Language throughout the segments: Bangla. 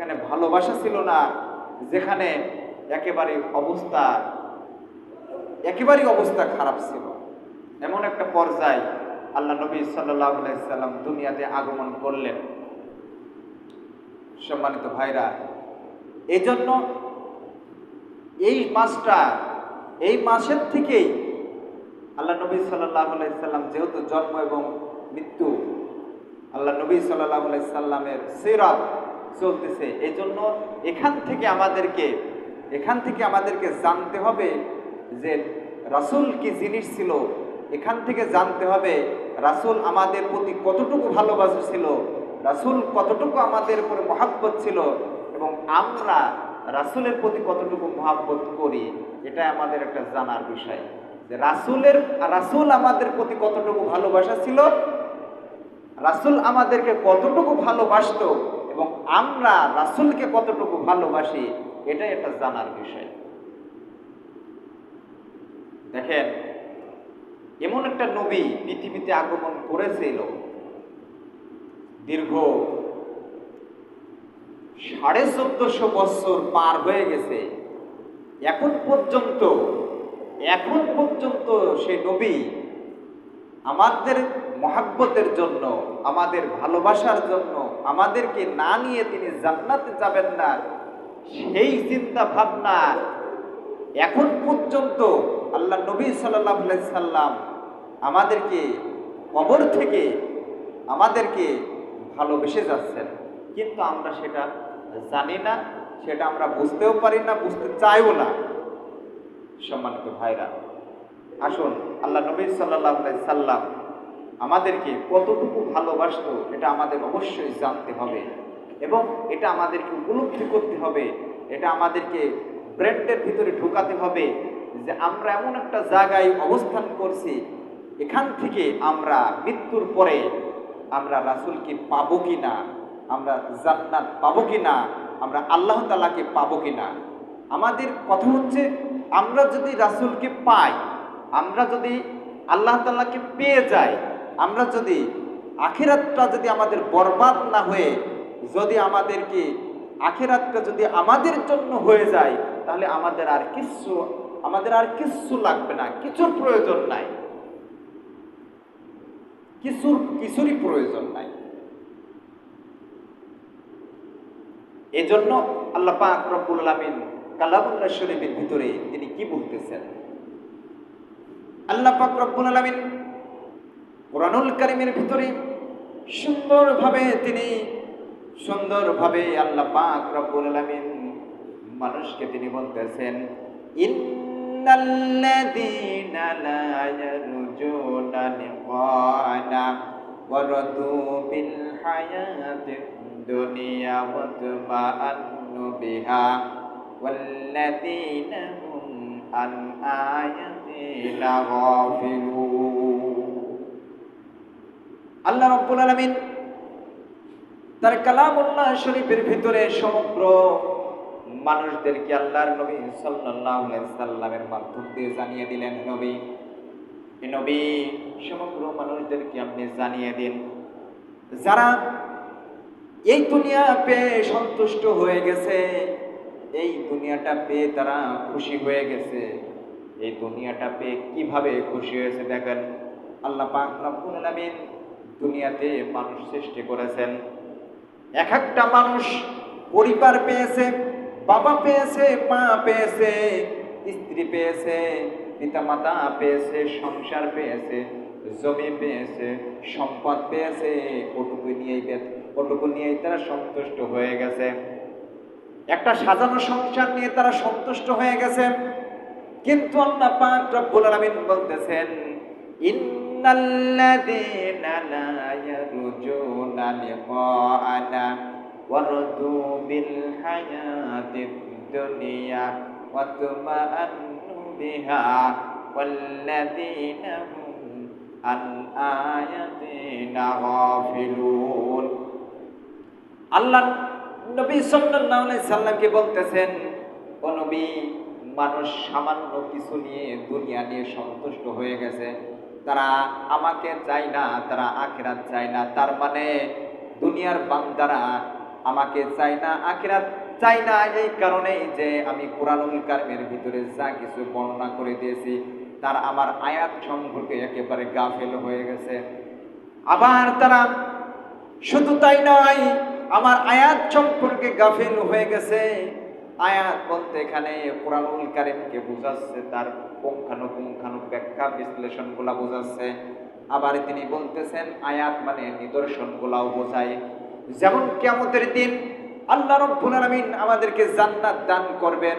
যেখানে ভালোবাসা ছিল না, যেখানে একেবারেই অবস্থা খারাপ ছিল। এমন একটা পর্যায়ে আল্লাহ নবী সাল্লাল্লাহু আলাইহি সাল্লাম দুনিয়াতে আগমন করলেন। সম্মানিত ভাইরা, এই জন্য এই মাসের থেকেই আল্লাহ নবী সাল্লাল্লাহু আলাইহি সাল্লাম, যেহেতু জন্ম এবং মৃত্যু আল্লাহ নবী সাল্লাল্লাহু আলাইহি সাল্লামের সিরাত চলতেছে, এই জন্য এখান থেকে আমাদেরকে জানতে হবে যে রাসূল কি জিনিস ছিল। এখান থেকে জানতে হবে রাসূল আমাদের প্রতি কতটুকু ভালোবাসা ছিল, রাসূল কতটুকু আমাদের উপরে মহব্বত ছিল, এবং আমরা রাসূলের প্রতি কতটুকু মহব্বত করি। এটা আমাদের একটা জানার বিষয় যে রাসূল আমাদের প্রতি কতটুকু ভালোবাসা ছিল, রাসূল আমাদেরকে কতটুকু ভালোবাসতো, এবং আমরা রাসূলকে কতটুকু ভালোবাসি, এটাই একটা জানার বিষয়। দেখেন, এমন একটা নবী পৃথিবীতে আগমন করেছিল, দীর্ঘ 1450 বছর পার হয়ে গেছে। এখন পর্যন্ত সেই নবী আমাদের মহব্বতের জন্য, আমাদের ভালোবাসার জন্য, আমাদেরকে না নিয়ে তিনি জান্নাতে যাবেন না, সেই চিন্তা ভাবনা এখন পর্যন্ত আল্লাহ নবী সাল্লাল্লাহু আলাইহি সাল্লাম আমাদেরকে কবর থেকে আমাদেরকে ভালোবেসে যাচ্ছেন। কিন্তু আমরা সেটা জানি না, সেটা আমরা বুঝতেও পারি না, বুঝতে চাইও না। সম্মানিত ভাইরা, আসুন আল্লাহ নবী সাল্লাল্লাহু আলাইহি সাল্লাম আমাদেরকে কতটুকু ভালোবাসতো এটা আমাদের অবশ্যই জানতে হবে, এবং এটা আমাদেরকে উপলব্ধি করতে হবে, এটা আমাদেরকে ব্রেনের ভিতরে ঢোকাতে হবে যে আমরা এমন একটা জায়গায় অবস্থান করছি, এখান থেকে আমরা মৃত্যুর পরে আমরা রাসূলকে পাবো কিনা, আমরা জান্নাত পাবো কিনা, আমরা আল্লাহ তাআলাকে পাবো কিনা। আমাদের কথা হচ্ছে, আমরা যদি রাসূলকে পাই, আমরা যদি আল্লাহ তাআলাকে পেয়ে যাই, আমরা যদি আখিরাতটা যদি আমাদের বরবাদ না হয়ে, যদি আখিরাতটা যদি আমাদের জন্য হয়ে যায়, তাহলে আমাদের আর কিচ্ছু লাগবে না, কিছুর প্রয়োজন নাই, কিছুরই প্রয়োজন নাই। এজন্য আল্লাহ পাক রব্বুল আলামিন কালামুল্লাহ শরীফের ভিতরে তিনি কি বলতেছেন? আল্লাহ পাক রব্বুল আলামিন কুরআনুল কারীমের ভিতরে সুন্দরভাবে আল্লাহ পাক রব্বুল আলামিন মানুষকে তিনি বলতেছেন, ইন্নাল্লাযীনা লা ইয়ারজুনা লিকানা ওয়া রাদু বিল হায়াতিদ দুনিয়া ওয়া তামান্নু বিহা ওয়াল্লাযীনা হুম আন আয়াতিনা গাফিলুন। আল্লাহ রাব্বুল আলামিন তার কালামুল্লাহ শরীফের ভিতরে সমগ্র মানুষদেরকে আল্লাহর নবী সাল্লাল্লাহু আলাইহি সাল্লামের মাধ্যম দিয়ে জানিয়ে দিলেন, নবী সমগ্র মানুষদেরকে আপনি জানিয়ে দিন, যারা এই দুনিয়া পেয়ে সন্তুষ্ট হয়ে গেছে, এই দুনিয়াটা পেয়ে তারা খুশি হয়ে গেছে। এই দুনিয়াটা পেয়ে কিভাবে খুশি হয়েছে দেখেন, আল্লাহ পাক রব্বুল আলামিন দুনিয়াতে মানুষ সৃষ্টি করেছেন। এক একটা মানুষ পরিবার পেয়েছে, বাবা পেয়েছে, মা পেয়েছে, স্ত্রী পেয়েছে, পিতামাতা পেয়েছে, সংসার পেয়েছে, জমি পেয়েছে, সম্পদ পেয়েছে, ওটুকু নিয়েই তারা সন্তুষ্ট হয়ে গেছে। একটা সাজানো সংসার নিয়ে তারা সন্তুষ্ট হয়ে গেছে। কিন্তু আল্লাহ পাক রব্বুল আলামিন বলতেছেন, ইন্নাল্লাযীনা লা ইয়ারজুনা লিকাআনা ওয়া রাদু বিল হায়াতিদ দুনিয়া ওয়া তামান্নু বিহা ওয়াল্লাযীনা হুম আন আয়াতিনা গাফিলুন। আল্লাহ নবী সাল্লাল্লাহু আলাইহি সাল্লামকে বলতেছেন, ও নবী, মানুষ সামান্য কিছু নিয়ে, দুনিয়া নিয়ে সন্তুষ্ট হয়ে গেছে। তারা আমাকে চায় না, তারা আখিরাত চায় না। তার মানে দুনিয়ার বান্দারা আমাকে চাই না, আখিরাত চাই না, এই কারণেই যে আমি কোরআনুল কারীমের ভিতরে যা কিছু বর্ণনা করে দিয়েছি তার আমার আয়াত সম্পর্কে একেবারে গাফেল হয়ে গেছে। আবার তারা শুধু তাই নয়, আমার আয়াত সম্পর্কে গাফেল হয়ে গেছে। আয়াত বলতে এখানে কোরআনুল কারীমকে বোঝাচ্ছে, তার পুঙ্খানুপুঙ্খানু ব্যাখ্যা বিশ্লেষণগুলা বোঝাচ্ছে। আবার তিনি বলতেছেন আয়াত মানে নিদর্শনগুলাও বোঝায়। যেমন কিয়ামতের দিন আল্লাহ রাব্বুল আলামিন আমাদেরকে জান্নাত দান করবেন,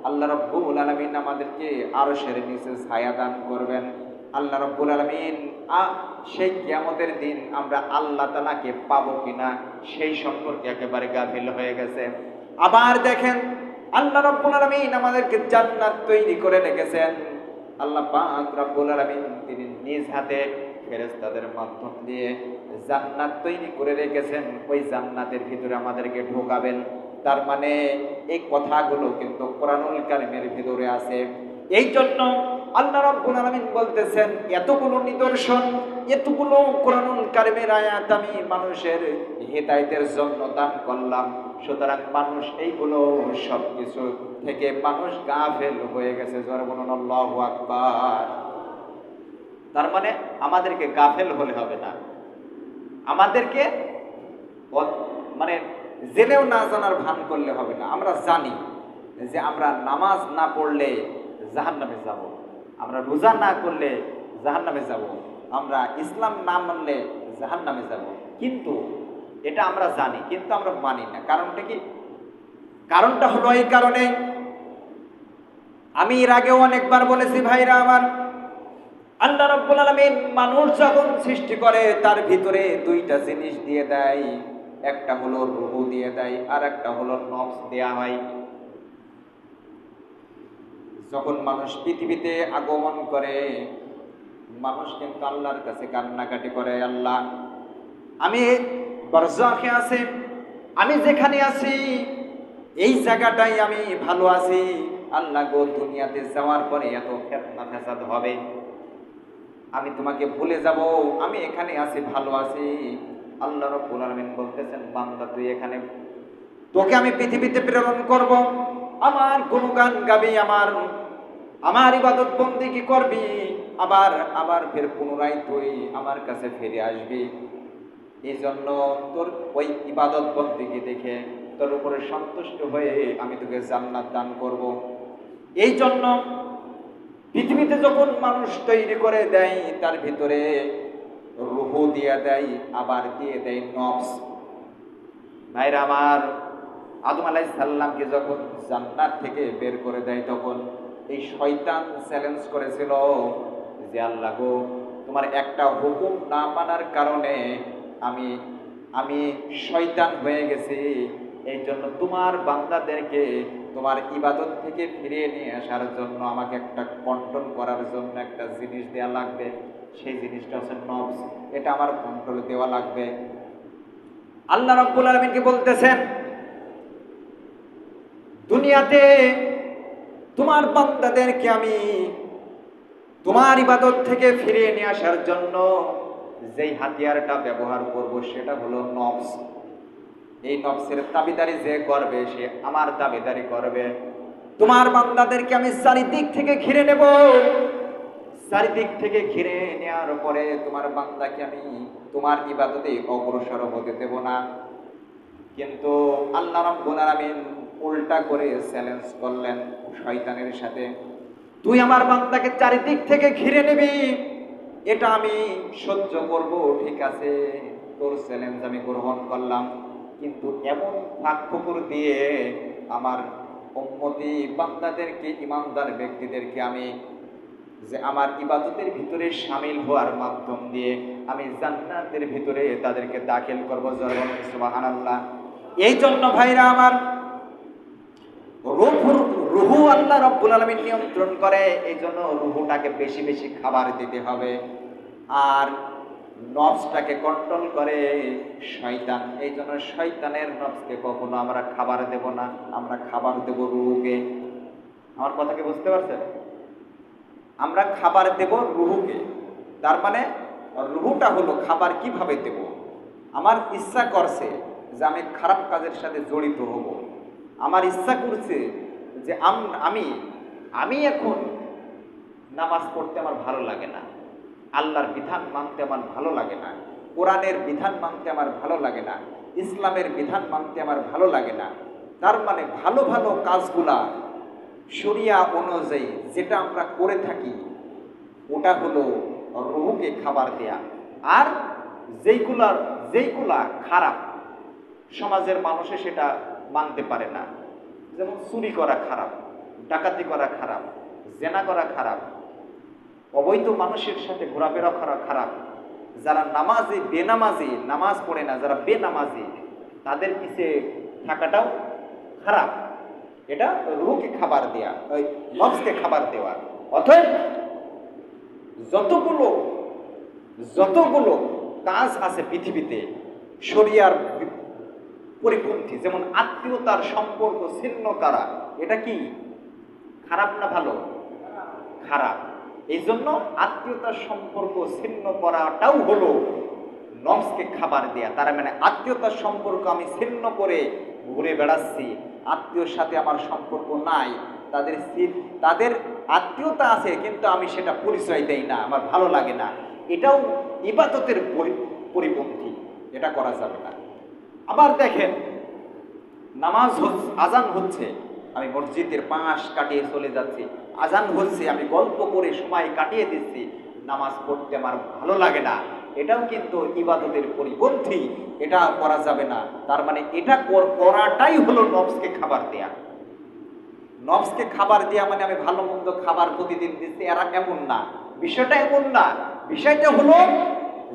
আল্লাহ রাব্বুল আলামিন আমাদেরকে আরশের নিচে ছায়া দান করবেন। আল্লাহ রাব্বুল আলামিন সেই কিয়ামতের দিন আমরা আল্লাহ তাআলাকে পাবো কিনা সেই সম্পর্কে একেবারে গাফিল হয়ে গেছে। আবার দেখেন আল্লাহ রাব্বুল আলামিন আমাদেরকে জান্নাত তৈরি করে রেখেছেন। আল্লাহ পাক রাব্বুল আলামিন তিনি নিজ হাতে ফেরেশতাদের মাধ্যম দিয়ে জান্নাত তৈরি করে রেখেছেন, ওই জান্নাতের ভিতরে আমাদেরকে ঢোকাবেন। তার মানে এই কথাগুলো কিন্তু কোরআনুল কারীমের ভিতরে আছে। এই জন্য আল্লাহ রাব্বুল আলামিন বলতেছেন এতগুলো নিদর্শন, এতগুলো কোরআনুল কারীমের আয়াত আমি মানুষের হিদায়াতের জন্য দান করলাম। সুতরাং মানুষ এইগুলো সবকিছু থেকে মানুষ গাফেল হয়ে গেছে। জোরে বলুন আল্লাহু আকবার। তার মানে আমাদেরকে গাফেল হলে হবে না, আমাদেরকে মানে জেনেও না জানার ভান করলে হবে না। আমরা জানি যে আমরা নামাজ না পড়লে জাহান্নামে যাব, আমরা রোজা না করলে জাহান্নামে যাব, আমরা ইসলাম না মানলে জাহান্নামে যাব। কিন্তু এটা আমরা জানি, কিন্তু আমরা মানি না। কারণটা কি? কারণটা হলো এই কারণে, আমি এর আগেও অনেকবার বলেছি ভাইরা আমার, আল্লাহ রাব্বুল আলামিন মানুষ যখন সৃষ্টি করে তার ভিতরে দুইটা জিনিস দিয়ে দেয়, একটা হলো রূহ দিয়ে দেয় আর একটা হলো নফস দেয়া হয়। যখন মানুষ পৃথিবীতে আগমন করে মানুষ কিন্তু আল্লাহর কাছে কান্নাকাটি করে, আল্লাহ আমি বারজাখে আছি, আমি যেখানে আছি এই জায়গাটাই আমি ভালো আছি। আল্লাহ গো দুনিয়াতে যাওয়ার পরে এত ফিতনা ফাসাদ হবে, আমি তোমাকে ভুলে যাব, আমি এখানে আছি ভালো আছি। আল্লাহ রাব্বুল আলামিন বলতেছেন বান্দা তুই এখানে, তোকে আমি পৃথিবীতে প্রেরণ করব, আমার গুণগান গাবি, আমার ইবাদত বন্দেগী করবি, আবার ফের পুনরায় তুই আমার কাছে ফিরে আসবি। এই জন্য তোর ওই ইবাদত বন্দেগী দেখে তোর উপরে সন্তুষ্ট হয়ে আমি তোকে জান্নাত দান করব। এই জন্য পৃথিবীতে যখন মানুষ তৈরি করে দেয় তার ভিতরে রূহ দিয়ে দেয়, আবার দিয়ে দেয় নফস। ভাইরা আমার, আদম আলাইহিস সালামকে যখন জান্নাত থেকে বের করে দেয় তখন এই শয়তান চ্যালেঞ্জ করেছিল যে আল্লাহ গো তোমার একটা হুকুম না মানার কারণে আমি শয়তান হয়ে গেছি, এই জন্য তোমার বান্দাদেরকে তোমার ইবাদত থেকে ফিরিয়ে নিয়ে আসার জন্য আমাকে একটা কন্ট্রোল করার জন্য একটা জিনিস দেওয়া লাগবে। সেই জিনিসটা হচ্ছে নফস, এটা আমার কন্ট্রোলে দেওয়া লাগবে। আল্লাহ রাব্বুল আলামিনকে বলতেছেন দুনিয়াতে তোমার বান্দাদেরকে আমি তোমার ইবাদত থেকে ফিরিয়ে নিয়ে আসার জন্য যেই হাতিয়ারটা ব্যবহার করব সেটা হলো নফস। এই নফসের দাবিদারি যে করবে সে আমার দাবিদারি করবে। তোমার বান্দাদেরকে আমি চারিদিক থেকে ঘিরে নেব, চারিদিক থেকে ঘিরে নেওয়ার পরে তোমার বান্দাকে আমি তোমার ইবাদতে অগ্রসর হতে দেব না। কিন্তু আল্লাহ রাব্বুল আলামিন উল্টা করে চ্যালেঞ্জ করলেন শয়তানের সাথে, তুই আমার বান্দাকে চারিদিক থেকে ঘিরে নিবি, এটা আমি সহ্য করব, ঠিক আছে তোর চ্যালেঞ্জ আমি গ্রহণ করলাম, কিন্তু এমন ফাঁকফোকর দিয়ে আমার উম্মতি বান্দাদেরকে, ইমানদার ব্যক্তিদেরকে আমি যে আমার ইবাদতের ভিতরে শামিল হওয়ার মাধ্যম দিয়ে আমি জান্নাতের ভিতরে তাদেরকে দাখিল করব। সুবহানাল্লাহ। এই জন্য ভাইরা আমার, রূহ আল্লাহ রাব্বুল আলামিন নিয়ন্ত্রণ করে, এই জন্য রূহটাকে বেশি বেশি খাবার দিতে হবে, আর নফসটাকে কন্ট্রোল করে শয়তান। এই জন্য শয়তানের নফসকে কখনো আমরা খাবার দেব না, আমরা খাবার দেব রূহকে। আমার কথা কি বুঝতে পারছেন? আমরা খাবার দেব রূহকে। তার মানে রূহটা হলো খাবার কিভাবে দেব, আমার ইচ্ছা করছে যে আমি খারাপ কাজের সাথে জড়িত হব। আমার ইচ্ছা করছে যে আমি আমি এখন নামাজ পড়তে আমার ভালো লাগে না, আল্লাহর বিধান মানতে আমার ভালো লাগে না, কোরআনের বিধান মানতে আমার ভালো লাগে না, ইসলামের বিধান মানতে আমার ভালো লাগে না। তার মানে ভালো ভালো কাজগুলা শরিয়া অনুযায়ী যেটা আমরা করে থাকি ওটা হলো রুহকে খাবার দেয়া। আর যেইগুলা খারাপ, সমাজের মানুষে সেটা মানতে পারে না, যেমন চুরি করা খারাপ, ডাকাতি করা খারাপ, জেনা করা খারাপ, অবৈধ মানুষের সাথে ঘোরাফেরা করা খারাপ, যারা নামাজি বেনামাজি, নামাজ পড়ে না যারা বেনামাজি, তাদের পিছে থাকাটাও খারাপ। এটা রুহকে খাবার দেয়া, ওই নফসকে খাবার দেওয়া। অতএব যতগুলো কাজ আছে পৃথিবীতে শরিয়ার পরিপন্থী, যেমন আত্মীয়তার সম্পর্ক ছিন্ন করা, এটা কি খারাপ না ভালো? খারাপ। এই জন্য আত্মীয়তার সম্পর্ক ছিন্ন করাটাও হলো নফসকে খাবার দেয়া। তার মানে আত্মীয়তার সম্পর্ক আমি ছিন্ন করে ঘুরে বেড়াচ্ছি, আত্মীয়র সাথে আমার সম্পর্ক নাই, তাদের আত্মীয়তা আছে কিন্তু আমি সেটা পরিচয় দেই না, আমার ভালো লাগে না, এটাও ইবাদতের পরিপন্থী, এটা করা যাবে না। আবার দেখেন, নামাজ আজান হচ্ছে, আমি মসজিদের পাশ কাটিয়ে চলে যাচ্ছি, আজান হচ্ছে, আমি গল্প করে সময় কাটিয়ে দিচ্ছি, নামাজ পড়তে আমার ভালো লাগে না, এটাও কিন্তু ইবাদতের পরিপন্থী, এটা করা যাবে না। তার মানে এটা করাটাই হলো নফসকে খাবার দেয়া। নফসকে খাবার দেয়া মানে আমি ভালো মন্দ খাবার প্রতিদিন দিচ্ছি, এরা এমন না, বিষয়টা এমন না। বিষয়টা হলো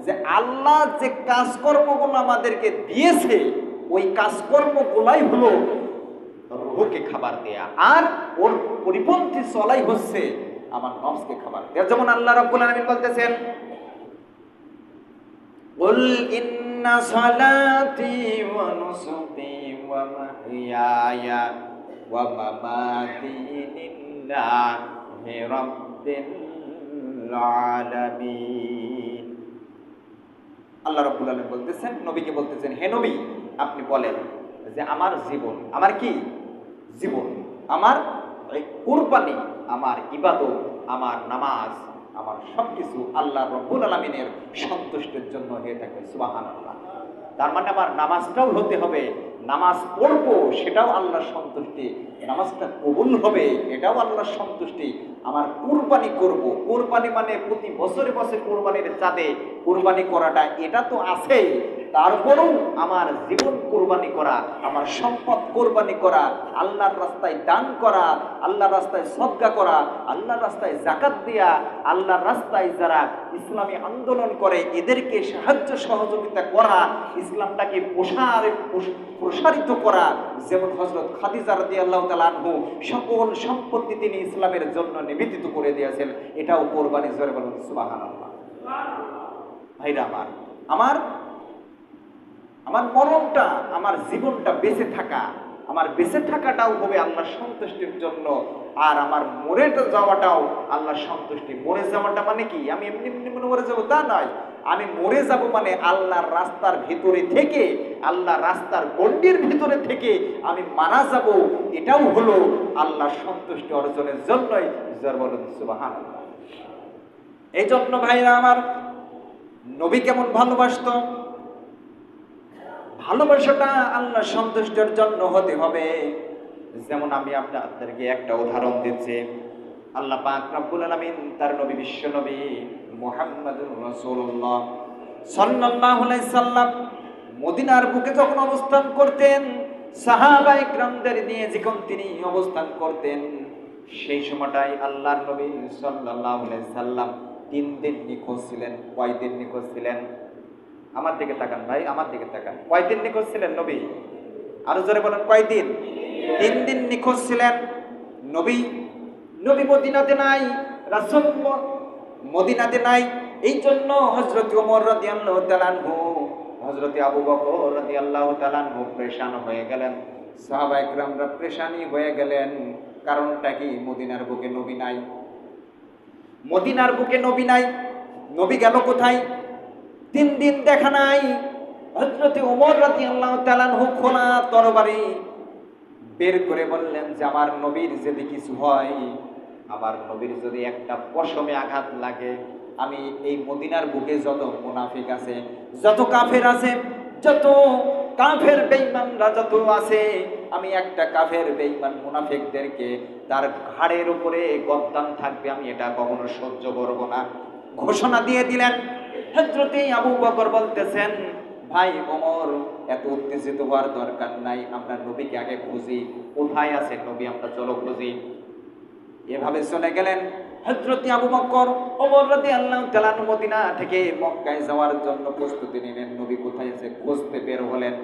যে আল্লাহ যে কাজকর্মগুলো আমাদেরকে দিয়েছে ওই কাজকর্মগুলাই হলো রুহকে খাবার দেয়া, আর ওর পরিপন্থী চলাই হচ্ছে আমার নফসকে খাবার দেয়া। যেমন আল্লাহ রাব্বুল আলামিন বলতেছেন, কুল ইন্না সালাতি ওয়া নুসুকি ওয়া মাহইয়ায়া ওয়া মামাতি লিল্লাহি রাব্বিল আলামিন। আল্লাহ রাব্বুল আলামিন বলতেছেন, নবীকে বলতেছেন, হে নবী আপনি বলেন যে আমার জীবন, আমার কি জীবন, আমার কুরবানি, আমার ইবাদত, আমার নামাজ, আমার সবকিছু আল্লাহ রাব্বুল আলামিনের সন্তুষ্টির জন্য হয়ে থাকে। সুবহানাল্লাহ। তার মানে আমার নামাজটাও হতে হবে, নামাজ পড়বো সেটাও আল্লাহর সন্তুষ্টি, নামাজটা কবুল হবে এটাও আল্লাহর সন্তুষ্টি। আমার কুরবানি করব, কুরবানি মানে প্রতি বছরে বছরে কুরবানির চাঁদে কুরবানি করাটা এটা তো আছে, তারপরেও আমার জীবন কোরবানি করা, আমার সম্পদ কোরবানি করা, আল্লাহর রাস্তায় দান করা, আল্লাহর রাস্তায় সদকা করা, আল্লাহর রাস্তায় যাকাত দেয়া, আল্লাহর রাস্তায় যারা ইসলামী আন্দোলন করে এদেরকে সাহায্য সহযোগিতা করা, ইসলামটাকে প্রসারিত করা। যেমন হযরত খাদিজা রাদিয়াল্লাহু তাআলা আনহু সকল সম্পত্তি তিনি ইসলামের জন্য নিবেদিত করে দিয়েছেন, এটাও কোরবানি। জোরে বলুন সুবহানাল্লাহ। ভাইরা আমার মরণটা, আমার জীবনটা বেঁচে থাকা, আমার বেঁচে থাকাটাও হবে আল্লাহর সন্তুষ্টির জন্য, আর আমার মরে যাওয়াটাও আল্লাহর সন্তুষ্টি। মরে যাওয়াটা মানে কি আমি এমনি এমনি মরে যাবো তা নয়, আমি মরে যাব মানে আল্লাহর রাস্তার ভিতরে থেকে, আল্লাহর রাস্তার গণ্ডির ভিতরে থেকে আমি মারা যাব, এটাও হলো আল্লাহর সন্তুষ্টি অর্জনের জন্যই। জোরে বলুন সুবহানাল্লাহ। এই জন্য ভাইরা আমার, নবী কেমন ভালোবাসত, ভালোবাসাটা আল্লাহর সন্তুষ্টির জন্য হতে হবে। যেমন আমি আপনাদেরকে একটা উদাহরণ দিচ্ছি, আল্লাহ পাক রব্বুল আলামিন তার নবী, বিশ্ব নবী মুহাম্মদুর রাসূলুল্লাহ সাল্লাল্লাহু আলাইহি সাল্লাম মদিনার বুকে যখন অবস্থান করতেন, সাহাবায়ে কিরামদের নিয়ে যখন তিনি অবস্থান করতেন, সেই সময়টাই আল্লাহর নবী সাল্লাল্লাহু আলাইহি সাল্লাম 3 দিন নিখোঁজ ছিলেন। কয় দিন নিখোঁজ ছিলেন? আমার দিকে তাকান ভাই, আমার দিকে তাকান। কয়দিন নিখোঁজ ছিলেন নবী? আরো জোরে বলেন, কয়দিন? 3 দিন নিখোঁজ ছিলেন নবী। নবী মদিনাতে নাই, রাসূল মদিনাতে নাই। এই জন্য হযরত ওমর রাদিয়াল্লাহু তাআলা আনহু, হযরত আবু বকর রাদিয়াল্লাহু তাআলা আনহু পেরেশান হয়ে গেলেন, সাহাবায়ে কিরামরা পেরেশানি হয়ে গেলেন। কারণটা কি? মদিনার বুকে নবী নাই। মদিনার বুকে নবী নাই, নবী গেল কোথায়? 3 দিন দেখা নাই। হযরত ওমর রাদিয়াল্লাহু তাআলা আনহু খোলা তরবারি বের করে বললেন যে আমার নবীর যদি কিছু হয়, আমার নবীর যদি একটা পশমে আঘাত লাগে, আমি এই মদিনার বুকে যত মুনাফিক আছে, যত কাফের আছে, যত কাফের বেঈমানরা যত আছে, আমি একটা কাফের বেঈমান মুনাফিকদেরকে তার ঘাড়ের উপরে গদ্দান থাকবে, আমি এটা কখনো সহ্য করব না ঘোষণা দিয়ে দিলেন। হযরত আবু বকর বলতেছেন, ভাই ওমর, এত উত্তেজিত হওয়ার দরকার নাই, আমরা নবীকে আগে খুঁজি, কোথায় আছে নবী, আমরা চলো খুঁজি। এভাবে চলে গেলেন হযরত আবু বকর। ওমর রাদিয়াল্লাহু তাআলা মদিনা থেকে মক্কায় যাওয়ার জন্য প্রস্তুতি নিলেন, নবী কোথায় আছে খুঁজতে বের হলেন।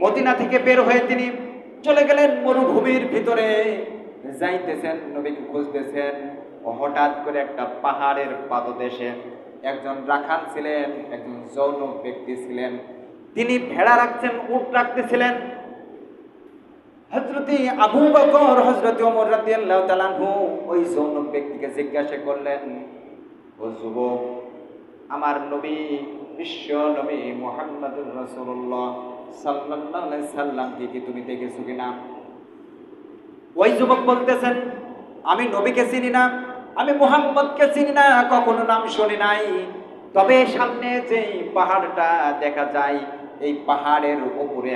মদিনা থেকে বের হয়ে তিনি চলে গেলেন মরুভূমির ভিতরে, যাইতেছেন নবীকে খুঁজতেছেন। হঠাৎ করে একটা পাহাড়ের পাদদেশে একজন রাখাল ছিলেন, একজন যৌন ব্যক্তি ছিলেন, তিনি ভেড়া রাখছেন, উট রাখতেছিলেন। হযরত আবু বকর হযরত ওমর রাদিয়াল্লাহু তাআলা আনহু ওই যৌন ব্যক্তিকে জিজ্ঞাসা করলেন, ও যুবক, আমার নবী, বিশ্ব নবী মুহাম্মদুর রাসূলুল্লাহ সাল্লাল্লাহু আলাইহি সাল্লামকে কি তুমি দেখেছো কিনা? ওই যুবক বলতেছেন, আমি নবীকে চিনি না, আমি মুহাম্মদকে চিনি না, কখনো নাম শুনি নাই, তবে সামনে যে পাহাড়টা দেখা যায়, এই পাহাড়ের উপরে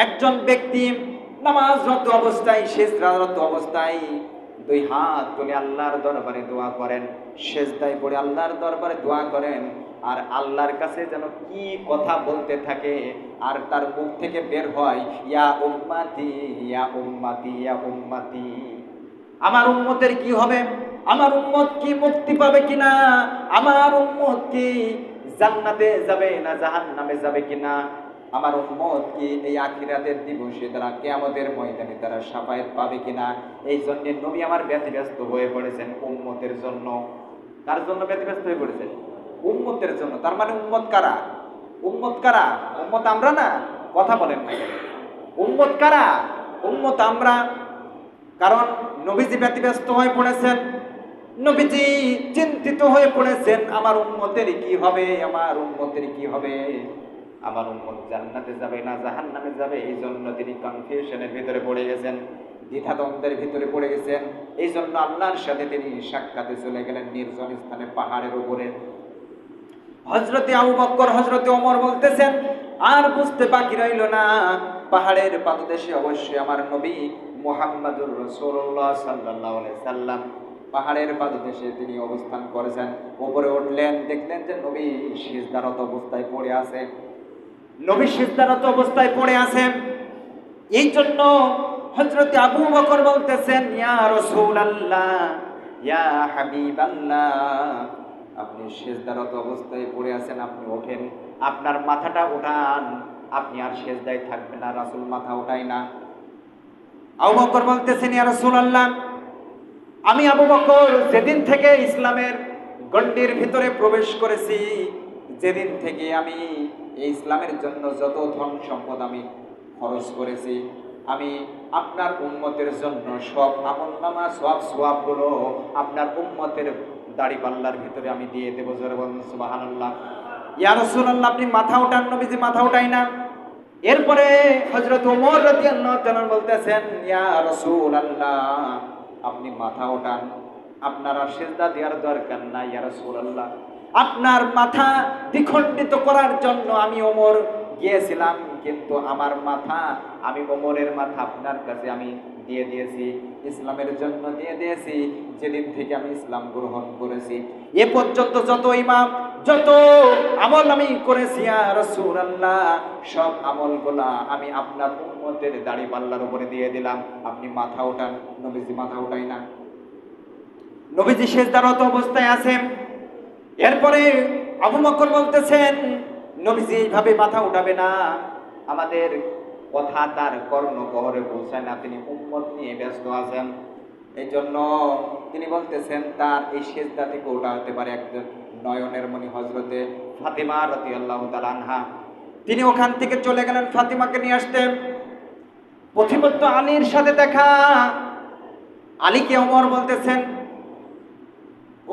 একজন ব্যক্তি নামাজরত অবস্থায়, সিজদারত অবস্থায় দুই হাত তুলে আল্লাহর দরবারে দোয়া করেন, সিজদায় পড়ে আল্লাহর দরবারে দোয়া করেন, আর আল্লাহর কাছে যেন কি কথা বলতে থাকে, আর তার মুখ থেকে বের হয়, ইয়া উম্মতি ইয়া উম্মতি ইয়া উম্মতি, আমার উম্মতের কি হবে, আমার উম্মত কি মুক্তি পাবে কিনা, আমার উম্মত কি জান্নাতে যাবে না জাহান্নামে যাবে কিনা, আমার উম্মত কি এই আখিরাতের দিবসে তারা কিয়ামতের ময়দানে তারা শাফায়াত পাবে কিনা। এই জন্য নবী আমার ব্যতিব্যস্ত হয়ে পড়েছেন উম্মতের জন্য। কার জন্য ব্যতিব্যস্ত হয়ে পড়েছেন? উম্মতের জন্য। তার মানে উম্মত কারা? উম্মত কারা? উম্মত আমরা না? কথা বলেন না। উম্মত কারা? উম্মত আমরা। কারণ নবীজি ব্যতিব্যস্ত হয়ে পড়েছেন, নবীজি চিন্তিত হয়ে পড়েছেন, আমার উম্মতের কি হবে, আমার উম্মতের কি হবে, আমার উম্মত জান্নাতে যাবে না জাহান্নামে যাবে। এই জন্য তিনি কনফিউশনের ভিতরে পড়ে গেছেন, দ্বিধাদ্বন্দ্বের ভিতরে পড়ে গেছেন। এই জন্য আল্লাহর সাথে তিনি সাক্ষাতে চলে গেলেন নির্জন স্থানে, পাহাড়ের উপরে। হযরতে আবু বকর হযরতে ওমর বলতেছেন, আর বুঝতে বাকি রইল না, পাহাড়ের পাদদেশে অবশ্যই আমার নবী মুহাম্মদুর রাসূলুল্লাহ সাল্লাল্লাহু আলাইহি সাল্লাম পাহাড়ের পাদদেশে তিনি অবস্থান করেছেন। উপরে উঠলেন, দেখলেন যে নবী সিজদারত অবস্থায় পড়ে আছে, নবী সিজদারত অবস্থায় পড়ে আছেন। এই জন্য হযরত আবু বকর বলতেছেন, ইয়া রাসূলুল্লাহ ইয়া হাবিবাল্লাহ, আপনি সিজদারত অবস্থায় পড়ে আছেন, আপনি ওঠেন, আপনার মাথাটা উঠান, আপনি আর সিজদায় থাকবেন না। রাসূল মাথা উঠায় না। আবু বকর বলতেছেন, ইয়া রাসূলুল্লাহ, আমি আবু বকর যেদিন থেকে ইসলামের গণ্ডির ভিতরে প্রবেশ করেছি, যেদিন থেকে আমি এই ইসলামের জন্য যত ধন সম্পদ আমি খরচ করেছি, আমি আপনার উম্মতের জন্য সব আমলনামা সব সওয়াবগুলো আপনার উম্মতের দাড়িপাল্লার ভিতরে আমি দিয়ে দেবো। জোরে বলুন সুবহানাল্লাহ। ইয়া রাসূলুল্লাহ, আপনি মাথা উঠান। নবীজি মাথা উঠায় না। এরপরে হযরত ওমর রাদিয়াল্লাহু তাআলা বলতেছেন, ইয়া রাসূলুল্লাহ, আপনি মাথা ওঠান, আপনার আর সিজদা দেওয়ার দরকার নাই। ইয়া রাসূলুল্লাহ, আপনার মাথা দ্বিখণ্ডিত করার জন্য আমি ওমর গিয়েছিলাম, কিন্তু আমার মাথা, আমি ওমরের মাথা আপনার কাছে আমি দিয়ে দিয়েছি, ইসলামের জন্য দিয়ে দিয়েছি। যেদিন থেকে আমি ইসলাম গ্রহণ করেছি এ পর্যন্ত যত ইমাম যত আমল আমি করেছি ইয়া রাসূলুল্লাহ, সব আমলগুলা আমি আপনার উম্মতের দাড়িপাল্লার উপরে দিয়ে দিলাম, আপনি মাথা ওঠান। নবীজি মাথা উঠাই না। নবীজি সিজদারত অবস্থায় আছেন। এরপরে আবু বকর বলতেছেন, নবীজি এইভাবে মাথা উঠাবে না, আমাদের কথা তার কর্ণগহরে পৌঁছায় না, তিনি উম্মত নিয়ে ব্যস্ত আছেন। এই জন্য তিনি বলতেছেন, তার এই সিজদা থেকে ওঠা হতে পারে একজন নয়নের মণি হযরতে ফাতিমা রাদিয়াল্লাহু তাআলা আনহা। তিনি ওখান থেকে চলে গেলেন ফাতিমাকে নিয়ে আসতেন। প্রতিমত্ত আলীর সাথে দেখা। আলীকে ওমর বলতেছেন,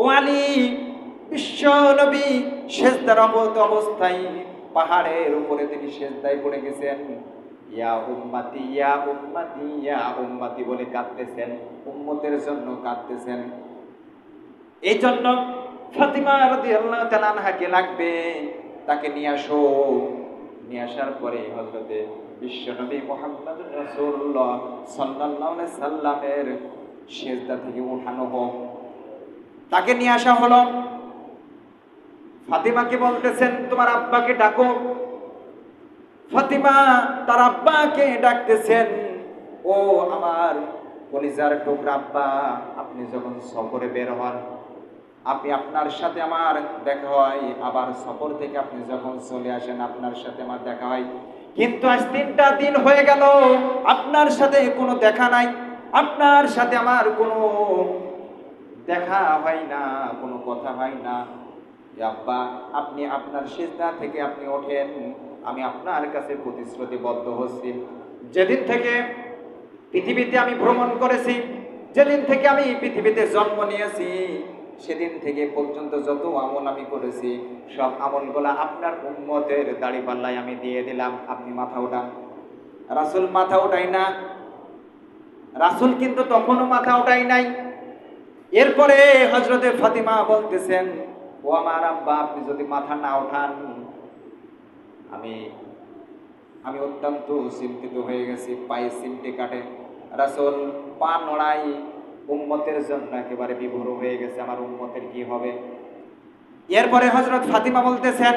ও আলী, বিশ্ব নবী সেজদার অবস্থায় পাহাড়ের উপরে তিনি সেজদায় পড়ে গেছেন। ইয়া উম্মতি ইয়া উম্মতি ইয়া উম্মতি বলে কাঁদতেছেন, উম্মতের জন্য কাঁদতেছেন। এই জন্য ফাতিমা রাদিয়াল্লাহু তাআলা আনহাকে লাগবে, তাকে নিয়ে আসো। নিয়ে আসার পরে হযরতে বিশ্বনবী মুহাম্মদুর রাসূলুল্লাহ সাল্লাল্লাহু আলাইহি সাল্লামের সেজদা থেকে উঠানো হোক। তাকে নিয়ে আসা হলো। ফাতিমাকে বলতেছেন, তোমার আব্বাকে ডাকো। ফাতিমা তার আব্বাকে ডাকতেছেন, ও আমার কলিজার টুকরা আব্বা, আপনি যখন সফরে বের হন, আপনি আপনার সাথে আমার দেখা হয়, আবার সফর থেকে আপনি যখন চলে আসেন আপনার সাথে আমার দেখা হয়, কিন্তু আজ 3টা দিন হয়ে গেল আপনার সাথে কোনো দেখা নাই, আপনার সাথে আমার কোনো দেখা হয় না, কোনো কথা হয় না। আব্বা, আপনি আপনার সিজদা থেকে আপনি ওঠেন, আমি আপনার কাছে প্রতিশ্রুতিবদ্ধ হচ্ছি, যেদিন থেকে পৃথিবীতে আমি ভ্রমণ করেছি, যেদিন থেকে আমি পৃথিবীতে জন্ম নিয়েছি, সেদিন থেকে পর্যন্ত যত আমল আমি করেছি সব আমলগুলা আপনার উম্মতের দাড়িপাল্লায় আমি দিয়ে দিলাম, আপনি মাথা উঠান। রাসূল মাথা উঠাই না, রাসূল কিন্তু তখনও মাথা উঠাই নাই। এরপরে হযরতে ফাতিমা বলতেছেন, ও আমার আব্বা, আপনি যদি মাথা না ওঠান, আমি অত্যন্ত চিন্তিত হয়ে গেছি, পায়ে চিমটে কাটে। রাসূল পা নড়াই, উম্মতের জন্য একেবারে বিভোর হয়ে গেছে, আমার উম্মতের কি হবে। এরপরে হযরত ফাতিমা বলতেছেন,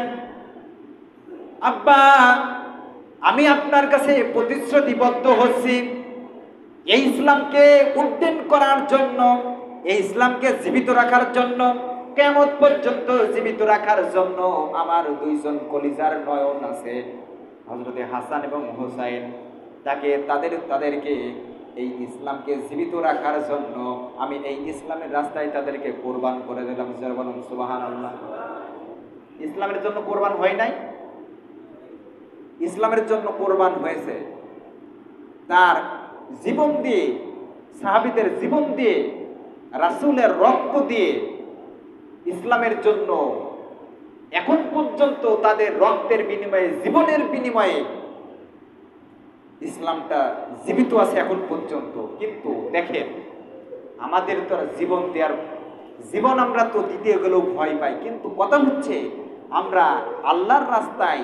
আব্বা, আমি আপনার কাছে প্রতিশ্রুতিবদ্ধ হচ্ছি, এই ইসলামকে উদ্দিন করার জন্য, এই ইসলামকে জীবিত রাখার জন্য, কিয়ামত পর্যন্ত জীবিত রাখার জন্য আমার 2জন কলিজার নয়ন আছে, হযরতে হাসান এবং হুসাইন, তাদেরকে এই ইসলামকে জীবিত রাখার জন্য আমি এই ইসলামের রাস্তায় তাদেরকে কোরবান করে দিলাম। বলুন সুবহানাল্লাহ। ইসলামের জন্য কোরবান হয় নাই, ইসলামের জন্য কোরবান হয়েছে। তার জীবন দিয়ে, সাহাবীদের জীবন দিয়ে, রাসূলের রক্ত দিয়ে ইসলামের জন্য এখন পর্যন্ত তাদের রক্তের বিনিময়ে, জীবনের বিনিময়ে ইসলামটা জীবিত আছে এখন পর্যন্ত। কিন্তু দেখেন, আমাদের তো জীবন দেওয়ার, জীবন আমরা তো দিতে গেলেও ভয় পাই, কিন্তু কথা হচ্ছে আমরা আল্লাহর রাস্তায়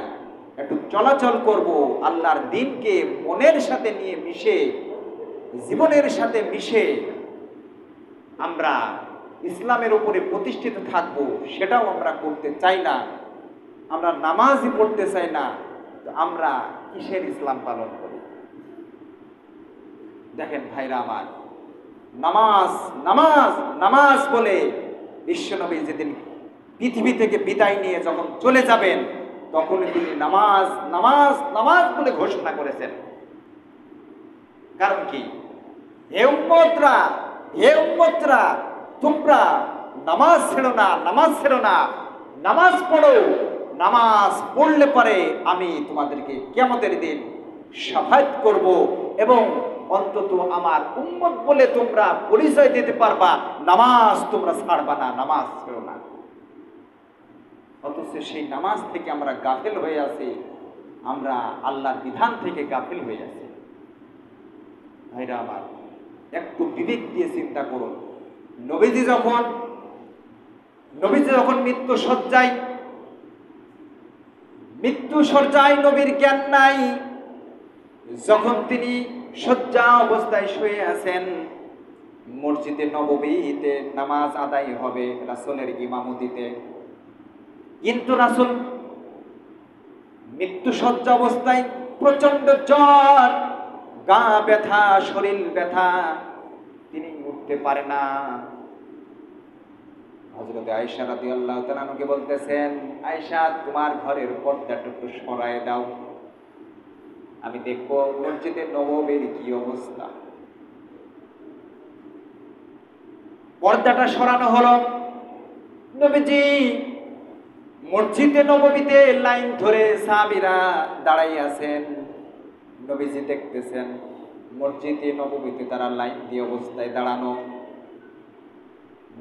একটু চলাচল করব, আল্লাহর দ্বীনকে মনের সাথে নিয়ে মিশে, জীবনের সাথে মিশে আমরা ইসলামের উপরে প্রতিষ্ঠিত থাকব, সেটাও আমরা করতে চাই না। আমরা নামাজই পড়তে চাই না, আমরা কিসের ইসলাম পালন করি? দেখেন ভাইরা আমার, নামাজ নামাজ নামাজ বলে বিশ্বনবী যেদিন পৃথিবী থেকে বিদায় নিয়ে যখন চলে যাবেন, তখন তিনি নামাজ নামাজ নামাজ বলে ঘোষণা করেছেন। কারণ কি? হে উম্মতরা, হে উম্মতরা, তোমরা নামাজ ছেড়ো না, নামাজ ছেড়ো না, নামাজ পড়ো, নামাজ পড়লে পরে আমি তোমাদেরকে কিয়ামতের দিন শাফায়াত করব, এবং অন্তত আমার উম্মত বলে তোমরা পরিচয় দিতে পারবা। নামাজ তোমরা ছাড়বা না, নামাজ ছেড়ো না। অথচ সেই নামাজ থেকে আমরা গাফিল হয়ে আছি, আমরা আল্লাহর বিধান থেকে গাফিল হয়ে আছি। ভাইরা আমার, একটু বিবেক দিয়ে চিন্তা করুন। নবীজি যখন মৃত্যু শয্যায় নবীর জ্ঞান নাই, যখন তিনি শয্যা অবস্থায় শুয়ে আছেন, মসজিদে নববীতে নামাজ আদায় হবে রাসূলের ইমামতিতে, কিন্তু রাসূল মৃত্যু শয্যা অবস্থায়, প্রচন্ড জ্বর, গা ব্যথা, শরীর ব্যথা, তিনি উঠতে পারে না। হযরত আয়েশা রাদিয়াল্লাহু তাআলা আনহাকে বলতেছেন, আয়েশা, তোমার ঘরের পর্দাটা একটু সরায় দাও, আমি দেখবো মসজিদে নববীর কি অবস্থা। পর্দাটা সরানো হলো। নবীজি মসজিদে নববীতে লাইন ধরে সাহাবীরা দাঁড়াই আছেন। নবীজি দেখতেছেন মসজিদে নববীতে তারা লাইন দিয়ে অবস্থায় দাঁড়ানো।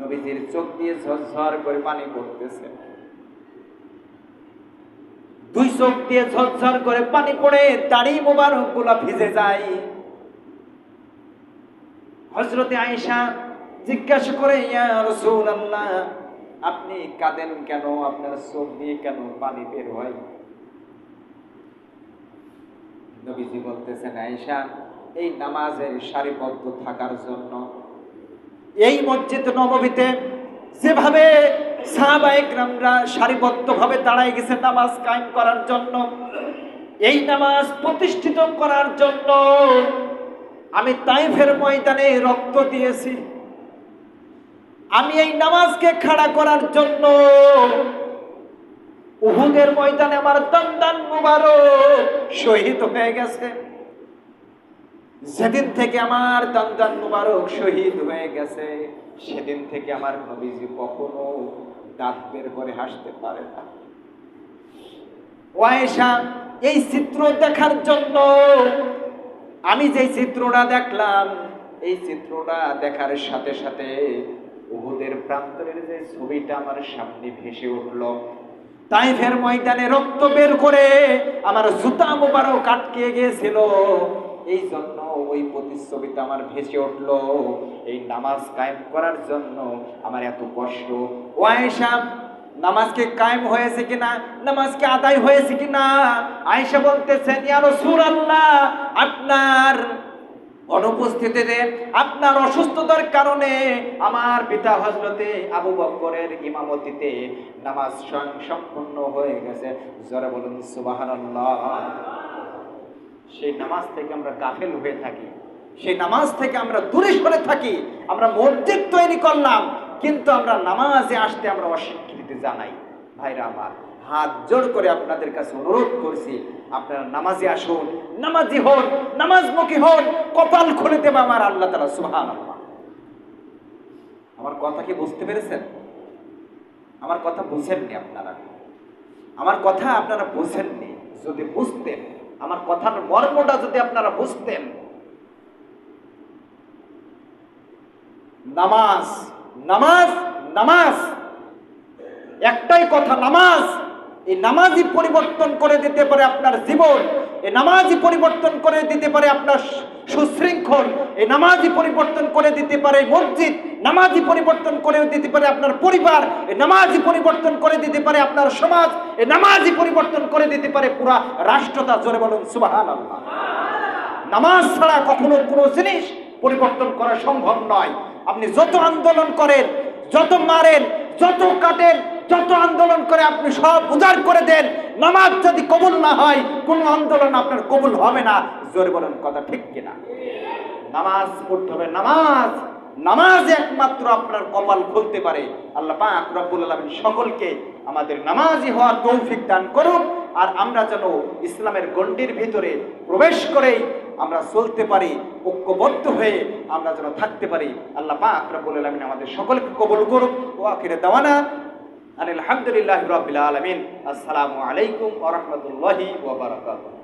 নবীজির চোখ দিয়ে ঝরঝর করে পানি পড়তেছে, দুই চোখ দিয়ে ঝরঝর করে পানি পড়ে দাড়ি মোবারক গুলা ভিজে যায়। হযরতে আয়েশা জিজ্ঞাসা করে, ইয়া রাসূলুল্লাহ, আপনি কাঁদেন কেন? আপনার চোখ দিয়ে কেন পানি বের হয়? নবীজি বলতেছেন, আয়েশা, এই নামাজের সারিবদ্ধ থাকার জন্য, এই মসজিদ নববীতে যেভাবে সাহাবায়ে কেরামরা সারিবদ্ধভাবে দাঁড়ায় গেছে নামাজ কায়েম করার জন্য, এই নামাজ প্রতিষ্ঠিত করার জন্য আমি তাইফের ময়দানে রক্ত দিয়েছি। আমি এই নামাজকে খাড়া করার জন্য উহুদের ময়দানে আমার দন্দান মুবারক শহীদ হয়ে গেছে। যেদিন থেকে আমার দন্দান মুবারক শহীদ হয়ে গেছে, সেদিন থেকে আমার নবীজি কখনো দাঁত বের করে হাসতে পারে না। আয়েশা, এই চিত্র দেখার জন্য আমি যে চিত্রটা দেখলাম, এই চিত্রটা দেখার সাথে সাথে উহুদের প্রান্তরের যে ছবিটা আমার সামনে ভেসে উঠল। তাইফের ময়দানে রক্ত বের করে আমার জুতা মোবারক আটকে গিয়েছিল, এই জন্য ওই প্রতিচ্ছবিটা আমার ভেসে উঠল। এই নামাজ কায়েম করার জন্য আমার এত কষ্ট। ও আয়েশা, নামাজকে কায়েম হয়েছে কিনা, নামাজকে আদায় হয়েছে কিনা? আয়েশা বলতেছেন, ইয়া রাসূলুল্লাহ, আপনার অনুপস্থিতিতে, আপনার অসুস্থতার কারণে আমার পিতা হযরতে আবু বকরের ইমামতিতে নামাজ সম্পূর্ণ হয়ে গেছে। জোরে বলুন সুবহানাল্লাহ। সেই নামাজ থেকে আমরা গাফেল হয়ে থাকি, সেই নামাজ থেকে আমরা দূরে সরে থাকি। আমরা মসজিদ তৈরি করলাম, কিন্তু আমরা নামাজে আসতে আমরা অস্বীকৃতি জানাই। ভাইরা আমার, হাত জোড় করে আপনাদের কাছে অনুরোধ করছি, আপনারা নামাজে আসুন, নামাজি হন, নামাজমুখী হন, কপাল খুলে দেবে আমার আল্লাহ তাআলা। সুবহানাল্লাহ। আমার কথা কি বুঝতে পেরেছেন? আমার কথা বুঝেননি আপনারা? আমার কথা আপনারা বুঝেননি? যদি বুঝতেন, আমার কথার মর্মটা যদি আপনারা বুঝতেন, নামাজ নামাজ নামাজ, একটাই কথা, নামাজ। এই নামাজই পরিবর্তন করে দিতে পারে আপনার জীবন, এই নামাজই পরিবর্তন করে দিতে পারে আপনার সুশৃঙ্খল, এই নামাজই পরিবর্তন করে দিতে পারে মসজিদ, নামাজই পরিবর্তন করে দিতে পারে আপনার পরিবার, এই নামাজই পরিবর্তন করে দিতে পারে আপনার সমাজ, এই নামাজই পরিবর্তন করে দিতে পারে পুরা রাষ্ট্রটা। জোরে বলুন সুবহানাল্লাহ। নামাজ ছাড়া কখনো কোনো জিনিস পরিবর্তন করা সম্ভব নয়। আপনি যত আন্দোলন করেন, যত মারেন, যত কাটেন, যত আন্দোলন করে আপনি সব উজাড় করে দেন, নামাজ যদি কবুল না হয়, কোনো আন্দোলন আপনার কবুল হবে না। জোরে বলেন, কথা ঠিক কিনা? নামাজ পড়তে হবে, নামাজ। নামাজ একমাত্র আপনার কপাল খুলতে পারে। আল্লাহ পাক রব্বুল আলামিন সকলকে আমাদের নামাজি হওয়ার তৌফিক দান করুন। আর আমরা যেন ইসলামের গণ্ডির ভিতরে প্রবেশ করেই আমরা চলতে পারি, ঐক্যবদ্ধ হয়ে আমরা যেন থাকতে পারি। আল্লাহ পাক রব্বুল আলামিন আমাদের সকলকে কবুল করুন। ওয়া আখিরু দাওয়ানা আলহামদুলিল্লাহি রাব্বিল আলামিন। আসসালামু আলাইকুম ওয়া রাহমাতুল্লাহি ওয়া বারাকাতুহু।